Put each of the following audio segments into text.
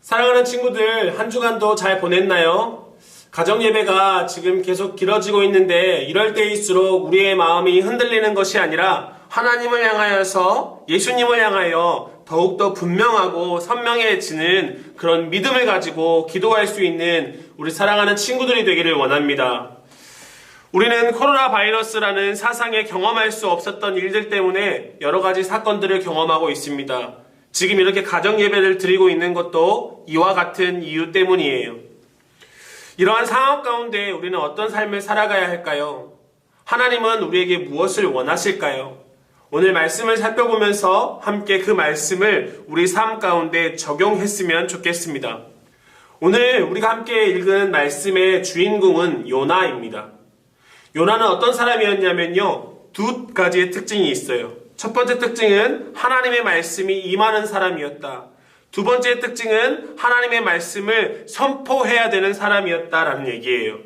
사랑하는 친구들, 한 주간도 잘 보냈나요? 가정예배가 지금 계속 길어지고 있는데 이럴 때일수록 우리의 마음이 흔들리는 것이 아니라 하나님을 향하여서 예수님을 향하여 더욱더 분명하고 선명해지는 그런 믿음을 가지고 기도할 수 있는 우리 사랑하는 친구들이 되기를 원합니다. 우리는 코로나 바이러스라는 사상에 경험할 수 없었던 일들 때문에 여러 가지 사건들을 경험하고 있습니다. 지금 이렇게 가정 예배를 드리고 있는 것도 이와 같은 이유 때문이에요. 이러한 상황 가운데 우리는 어떤 삶을 살아가야 할까요? 하나님은 우리에게 무엇을 원하실까요? 오늘 말씀을 살펴보면서 함께 그 말씀을 우리 삶 가운데 적용했으면 좋겠습니다. 오늘 우리가 함께 읽은 말씀의 주인공은 요나입니다. 요나는 어떤 사람이었냐면요, 두 가지의 특징이 있어요. 첫 번째 특징은 하나님의 말씀이 임하는 사람이었다. 두 번째 특징은 하나님의 말씀을 선포해야 되는 사람이었다라는 얘기예요.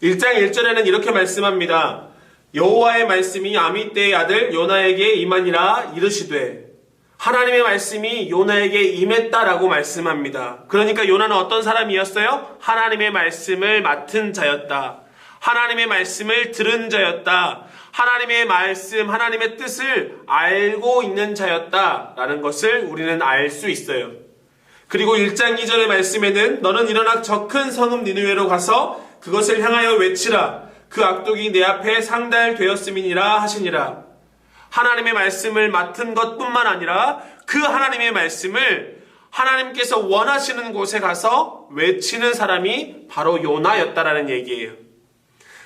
1장 1절에는 이렇게 말씀합니다. 여호와의 말씀이 아미떼의 아들 요나에게 임하니라 이르시되, 하나님의 말씀이 요나에게 임했다라고 말씀합니다. 그러니까 요나는 어떤 사람이었어요? 하나님의 말씀을 맡은 자였다. 하나님의 말씀을 들은 자였다. 하나님의 말씀, 하나님의 뜻을 알고 있는 자였다라는 것을 우리는 알 수 있어요. 그리고 1장 2절의 말씀에는 너는 일어나 저 큰 성읍 니느웨로 가서 그것을 향하여 외치라. 그 악독이 내 앞에 상달되었음이니라 하시니라. 하나님의 말씀을 맡은 것뿐만 아니라 그 하나님의 말씀을 하나님께서 원하시는 곳에 가서 외치는 사람이 바로 요나였다라는 얘기예요.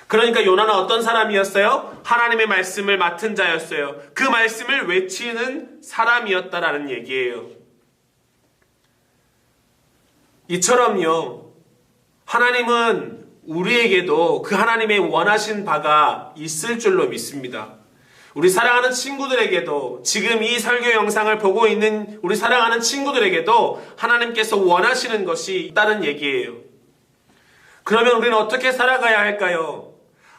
그러니까 요나는 어떤 사람이었어요? 하나님의 말씀을 맡은 자였어요. 그 말씀을 외치는 사람이었다라는 얘기예요. 이처럼요, 하나님은 우리에게도 그 하나님의 원하신 바가 있을 줄로 믿습니다. 우리 사랑하는 친구들에게도, 지금 이 설교 영상을 보고 있는 우리 사랑하는 친구들에게도 하나님께서 원하시는 것이 있다는 얘기예요. 그러면 우리는 어떻게 살아가야 할까요?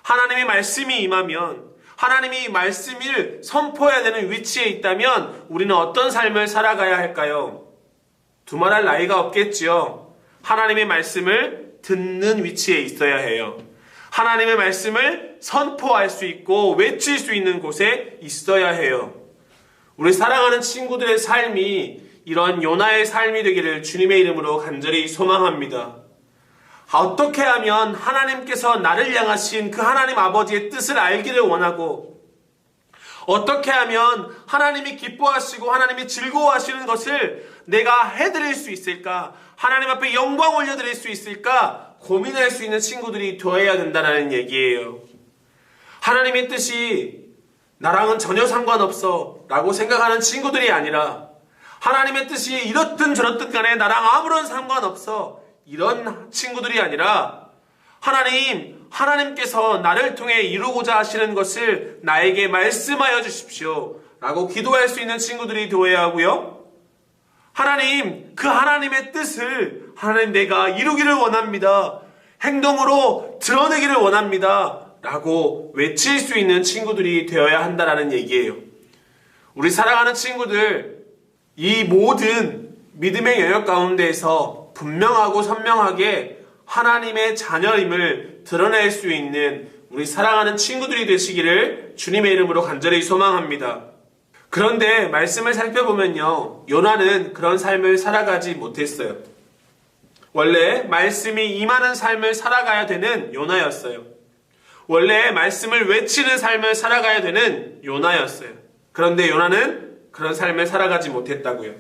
하나님의 말씀이 임하면, 하나님이 말씀을 선포해야 되는 위치에 있다면 우리는 어떤 삶을 살아가야 할까요? 두말할 나이가 없겠지요. 하나님의 말씀을 듣는 위치에 있어야 해요. 하나님의 말씀을 선포할 수 있고 외칠 수 있는 곳에 있어야 해요. 우리 사랑하는 친구들의 삶이 이런 요나의 삶이 되기를 주님의 이름으로 간절히 소망합니다. 어떻게 하면 하나님께서 나를 향하신 그 하나님 아버지의 뜻을 알기를 원하고, 어떻게 하면 하나님이 기뻐하시고 하나님이 즐거워하시는 것을 내가 해드릴 수 있을까, 하나님 앞에 영광 올려드릴 수 있을까 고민할 수 있는 친구들이 되어야 된다는 얘기예요. 하나님의 뜻이 나랑은 전혀 상관없어 라고 생각하는 친구들이 아니라, 하나님의 뜻이 이렇든 저렇든 간에 나랑 아무런 상관없어 이런 친구들이 아니라, 하나님께서 나를 통해 이루고자 하시는 것을 나에게 말씀하여 주십시오 라고 기도할 수 있는 친구들이 되어야 하고요. 그 하나님의 뜻을 내가 이루기를 원합니다. 행동으로 드러내기를 원합니다 라고 외칠 수 있는 친구들이 되어야 한다는 얘기예요. 우리 사랑하는 친구들, 이 모든 믿음의 영역 가운데에서 분명하고 선명하게 하나님의 자녀임을 드러낼 수 있는 우리 사랑하는 친구들이 되시기를 주님의 이름으로 간절히 소망합니다. 그런데 말씀을 살펴보면요, 요나는 그런 삶을 살아가지 못했어요. 원래 말씀이 임하는 삶을 살아가야 되는 요나였어요. 원래 말씀을 외치는 삶을 살아가야 되는 요나였어요. 그런데 요나는 그런 삶을 살아가지 못했다고요.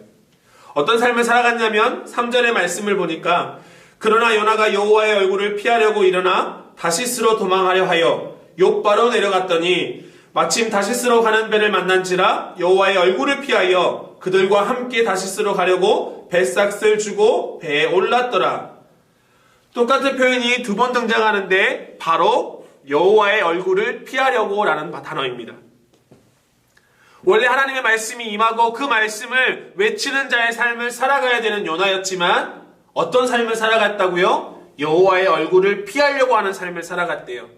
어떤 삶을 살아갔냐면 3절의 말씀을 보니까, 그러나 요나가 여호와의 얼굴을 피하려고 일어나 다시스로 도망하려 하여 욥바로 내려갔더니 마침 다시스로 가는 배를 만난지라 여호와의 얼굴을 피하여 그들과 함께 다시스로 가려고 뱃삭을 주고 배에 올랐더라. 똑같은 표현이 두 번 등장하는데 바로 여호와의 얼굴을 피하려고 라는 단어입니다. 원래 하나님의 말씀이 임하고 그 말씀을 외치는 자의 삶을 살아가야 되는 요나였지만 어떤 삶을 살아갔다고요? 여호와의 얼굴을 피하려고 하는 삶을 살아갔대요.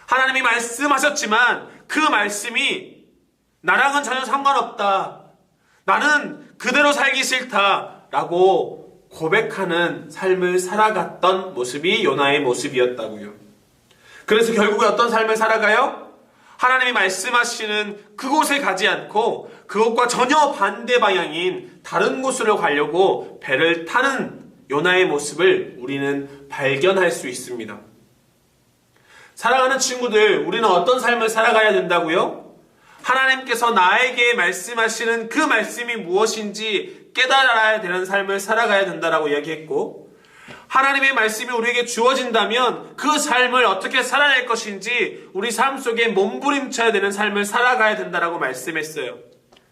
하나님이 말씀하셨지만 그 말씀이 나랑은 전혀 상관없다, 나는 그대로 살기 싫다 라고 고백하는 삶을 살아갔던 모습이 요나의 모습이었다고요. 그래서 결국에 어떤 삶을 살아가요? 하나님이 말씀하시는 그곳에 가지 않고 그것과 전혀 반대 방향인 다른 곳으로 가려고 배를 타는 요나의 모습을 우리는 발견할 수 있습니다. 사랑하는 친구들, 우리는 어떤 삶을 살아가야 된다고요? 하나님께서 나에게 말씀하시는 그 말씀이 무엇인지 깨달아야 되는 삶을 살아가야 된다라고 이야기했고, 하나님의 말씀이 우리에게 주어진다면 그 삶을 어떻게 살아낼 것인지 우리 삶 속에 몸부림쳐야 되는 삶을 살아가야 된다라고 말씀했어요.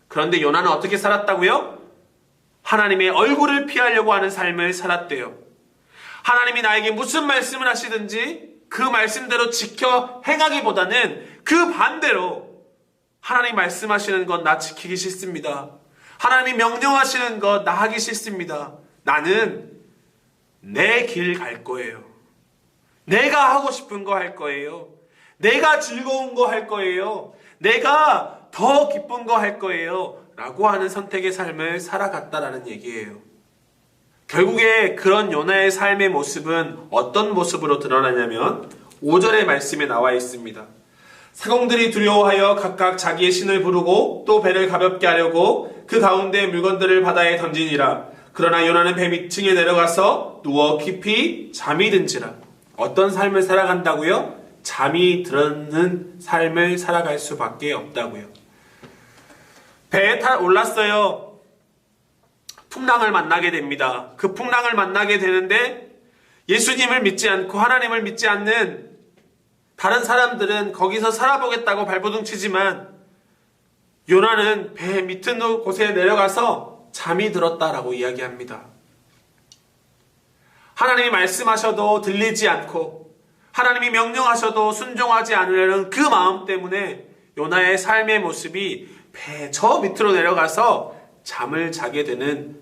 그런데 요나는 어떻게 살았다고요? 하나님의 얼굴을 피하려고 하는 삶을 살았대요. 하나님이 나에게 무슨 말씀을 하시든지 그 말씀대로 지켜 행하기보다는 그 반대로 하나님 말씀하시는 것 나 지키기 싫습니다. 하나님이 명령하시는 것 나 하기 싫습니다. 나는 내 길 갈 거예요. 내가 하고 싶은 거 할 거예요. 내가 즐거운 거 할 거예요. 내가 더 기쁜 거 할 거예요. 라고 하는 선택의 삶을 살아갔다라는 얘기예요. 결국에 그런 요나의 삶의 모습은 어떤 모습으로 드러나냐면 5절의 말씀에 나와 있습니다. 사공들이 두려워하여 각각 자기의 신을 부르고 또 배를 가볍게 하려고 그 가운데 물건들을 바다에 던지니라. 그러나 요나는 배 밑층에 내려가서 누워 깊이 잠이 든지라. 어떤 삶을 살아간다고요? 잠이 드는 삶을 살아갈 수밖에 없다고요. 배에 올랐어요. 풍랑을 만나게 됩니다. 그 풍랑을 만나게 되는데 예수님을 믿지 않고 하나님을 믿지 않는 다른 사람들은 거기서 살아보겠다고 발버둥 치지만 요나는 배 밑은 곳에 내려가서 잠이 들었다라고 이야기합니다. 하나님이 말씀하셔도 들리지 않고 하나님이 명령하셔도 순종하지 않으려는 그 마음 때문에 요나의 삶의 모습이 배 저 밑으로 내려가서 잠을 자게 되는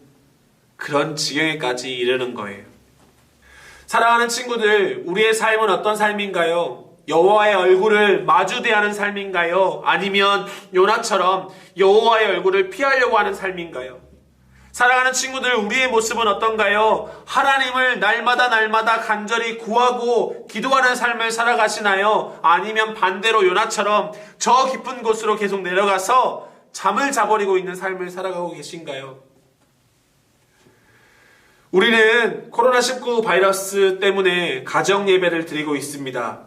그런 지경에까지 이르는 거예요. 사랑하는 친구들, 우리의 삶은 어떤 삶인가요? 여호와의 얼굴을 마주대하는 삶인가요? 아니면 요나처럼 여호와의 얼굴을 피하려고 하는 삶인가요? 사랑하는 친구들, 우리의 모습은 어떤가요? 하나님을 날마다 간절히 구하고 기도하는 삶을 살아가시나요? 아니면 반대로 요나처럼 저 깊은 곳으로 계속 내려가서 잠을 자버리고 있는 삶을 살아가고 계신가요? 우리는 코로나19 바이러스 때문에 가정 예배를 드리고 있습니다.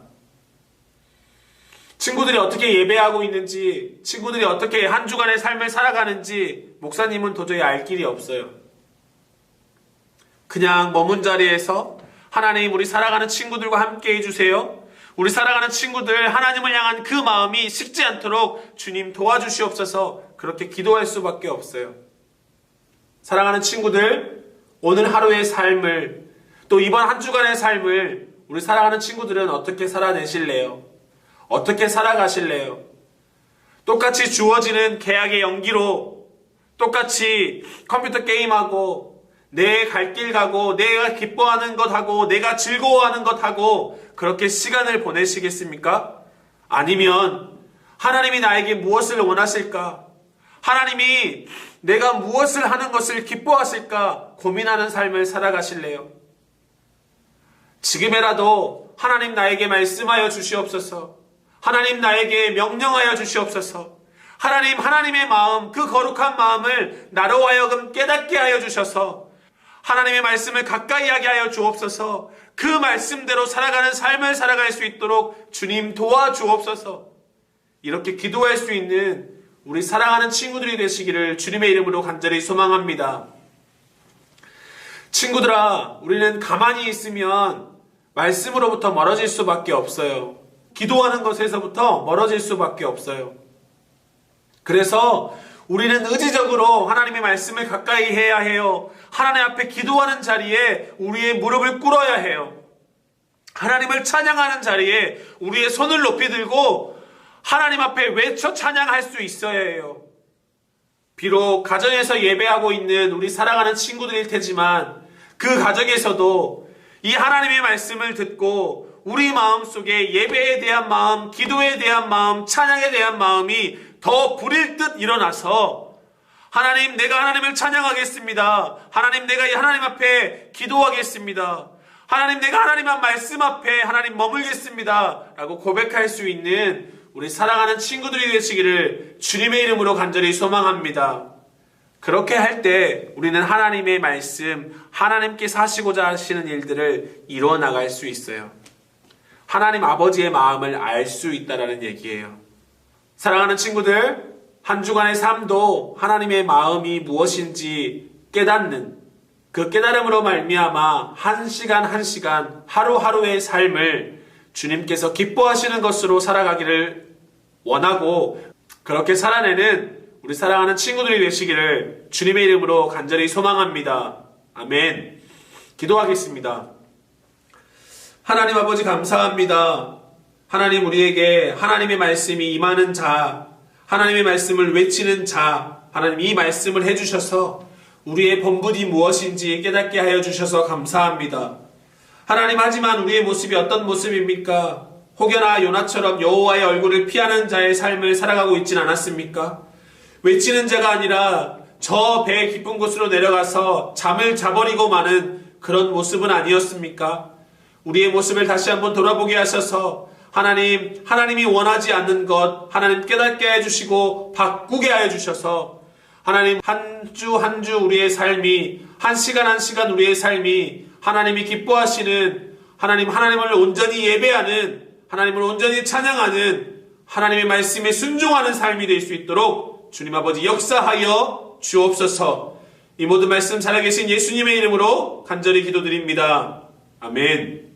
친구들이 어떻게 예배하고 있는지, 친구들이 어떻게 한 주간의 삶을 살아가는지 목사님은 도저히 알 길이 없어요. 그냥 머문 자리에서 하나님, 우리 살아가는 친구들과 함께 해주세요. 우리 살아가는 친구들 하나님을 향한 그 마음이 식지 않도록 주님 도와주시옵소서, 그렇게 기도할 수밖에 없어요. 사랑하는 친구들, 오늘 하루의 삶을, 또 이번 한 주간의 삶을 우리 살아가는 친구들은 어떻게 살아내실래요? 어떻게 살아가실래요? 똑같이 주어지는 계약의 연기로, 똑같이 컴퓨터 게임하고, 내 갈 길 가고, 내가 기뻐하는 것 하고, 내가 즐거워하는 것 하고, 그렇게 시간을 보내시겠습니까? 아니면 하나님이 나에게 무엇을 원하실까? 하나님이 내가 무엇을 하는 것을 기뻐하실까? 고민하는 삶을 살아가실래요? 지금이라도 하나님 나에게 말씀하여 주시옵소서. 하나님 나에게 명령하여 주시옵소서. 하나님, 하나님의 마음, 그 거룩한 마음을 나로 하여금 깨닫게 하여 주셔서 하나님의 말씀을 가까이 하게 하여 주옵소서. 그 말씀대로 살아가는 삶을 살아갈 수 있도록 주님 도와주옵소서. 이렇게 기도할 수 있는 우리 사랑하는 친구들이 되시기를 주님의 이름으로 간절히 소망합니다. 친구들아, 우리는 가만히 있으면 말씀으로부터 멀어질 수밖에 없어요. 기도하는 것에서부터 멀어질 수밖에 없어요. 그래서 우리는 의지적으로 하나님의 말씀을 가까이 해야 해요. 하나님 앞에 기도하는 자리에 우리의 무릎을 꿇어야 해요. 하나님을 찬양하는 자리에 우리의 손을 높이 들고 하나님 앞에 외쳐 찬양할 수 있어야 해요. 비록 가정에서 예배하고 있는 우리 사랑하는 친구들일 테지만 그 가정에서도 이 하나님의 말씀을 듣고 우리 마음속에 예배에 대한 마음, 기도에 대한 마음, 찬양에 대한 마음이 더 불일 듯 일어나서 하나님, 내가 하나님을 찬양하겠습니다. 하나님, 내가 이 하나님 앞에 기도하겠습니다. 하나님, 내가 하나님의 말씀 앞에 하나님 머물겠습니다. 라고 고백할 수 있는 우리 사랑하는 친구들이 되시기를 주님의 이름으로 간절히 소망합니다. 그렇게 할 때 우리는 하나님의 말씀, 하나님께서 하시고자 하시는 일들을 이루어 나갈 수 있어요. 하나님 아버지의 마음을 알 수 있다라는 얘기예요. 사랑하는 친구들, 한 주간의 삶도 하나님의 마음이 무엇인지 깨닫는 그 깨달음으로 말미암아 한 시간 한 시간 하루하루의 삶을 주님께서 기뻐하시는 것으로 살아가기를 원하고, 그렇게 살아내는 우리 사랑하는 친구들이 되시기를 주님의 이름으로 간절히 소망합니다. 아멘. 기도하겠습니다. 하나님 아버지 감사합니다. 하나님, 우리에게 하나님의 말씀이 임하는 자, 하나님의 말씀을 외치는 자, 하나님 이 말씀을 해주셔서 우리의 본분이 무엇인지 깨닫게 하여 주셔서 감사합니다. 하나님, 하지만 우리의 모습이 어떤 모습입니까? 혹여나 요나처럼 여호와의 얼굴을 피하는 자의 삶을 살아가고 있진 않았습니까? 외치는 자가 아니라 저 배 깊은 곳으로 내려가서 잠을 자버리고 마는 그런 모습은 아니었습니까? 우리의 모습을 다시 한번 돌아보게 하셔서 하나님이 원하지 않는 것 하나님 깨닫게 해주시고 바꾸게 하여 주셔서 하나님, 한 주 한 주 우리의 삶이, 한 시간 한 시간 우리의 삶이 하나님이 기뻐하시는, 하나님을 온전히 예배하는, 하나님을 온전히 찬양하는, 하나님의 말씀에 순종하는 삶이 될 수 있도록 주님 아버지 역사하여 주옵소서. 이 모든 말씀 살아계신 예수님의 이름으로 간절히 기도드립니다. 아멘.